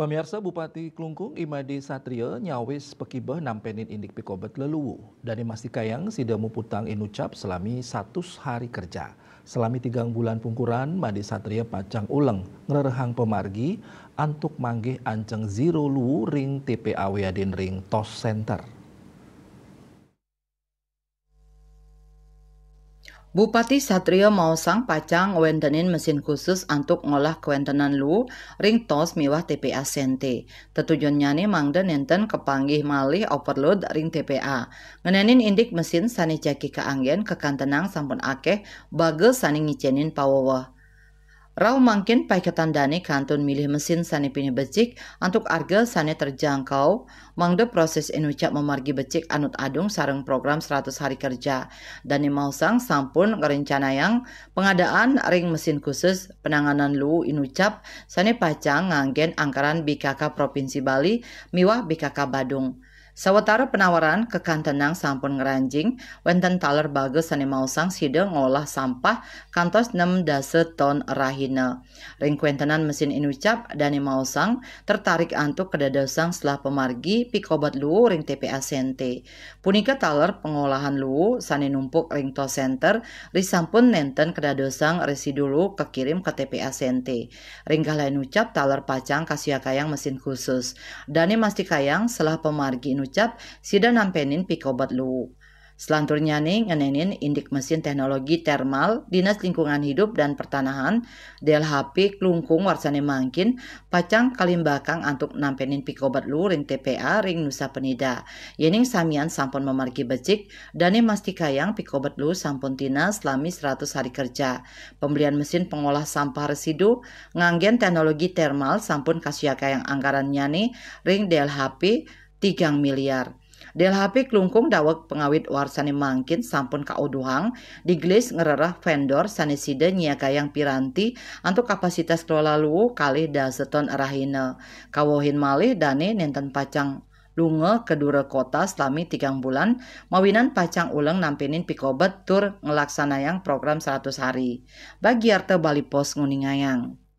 Pemirsa Bupati Klungkung Imade Satrio nyawis pekibeh nampenin indik pikobet leluwu. Dari Mastikayang sida muputang inucap selami 100 hari kerja. Selami 3 bulan pungkuran, Made Satrio pacang uleng ngerehang pemargi antuk manggih anceng zero luwu ring TPAW Adin ring TOS Center. Bupati Satrio Mausang pacang wentenin mesin khusus untuk ngolah kewentenan lu ring tos miwah TPA Sente. Tetujuannya nih mangda nenten kepanggih malih overload ring TPA. Ngenenin indik mesin sani jaki keanggen kekantenang sampun akeh bagus sani ngicenin pawawah. Rau mangkin pai ketandani kantun milih mesin sani pini becik untuk harga sani terjangkau mangde proses inucap memargi becik anut adung sareng program 100 hari kerja dan mausang sampun ngerencanayang pengadaan ring mesin khusus penanganan lu inucap sani pacang nganggen anggaran BKK Provinsi Bali miwah BKK Badung. Sawetara penawaran kekantenang sampun ngeranjing, wenten taler bagus sani mausang sida ngolah sampah kantos 6 ton rahina. Ring kuentenan mesin inucap dani mausang tertarik antuk kedadosang setelah pemargi pikobat lu ring TPA Sente. Punika taler pengolahan lu sani numpuk ring TOS Center risampun nenten kedadosang residu lu kekirim ke TPA Sente. Ring lain ucap taler pacang kasiakayang mesin khusus. Dani Mastikayang setelah pemargi inucap sida nampenin pikobat lu. Selanturnya nih ngenenin indik mesin teknologi termal Dinas Lingkungan Hidup dan Pertanahan DLHP Klungkung warsane mangkin pacang kalimbakang antuk nampenin pikobat lu ring TPA ring Nusa Penida. Yening samian sampun memargi becik dani Mastikayang pikobat lu sampun tina selami 100 hari kerja. Pembelian mesin pengolah sampah residu nganggen teknologi termal sampun kasiakayang anggarannya nih ring DLHP 3 miliar. DLHP Klungkung dawek pengawit warsani mangkin sampun kauduhang digelis ngererah vendor sanesida nyiagayang piranti untuk kapasitas kelola lu kalih daseton rahina. Kawohin malih dane nenten pacang lunga kedua kota selami 3 bulan mawinan pacang uleng nampenin pikobat tur ngelaksanayang program 100 hari. Bagi Arte Bali Pos nguningayang.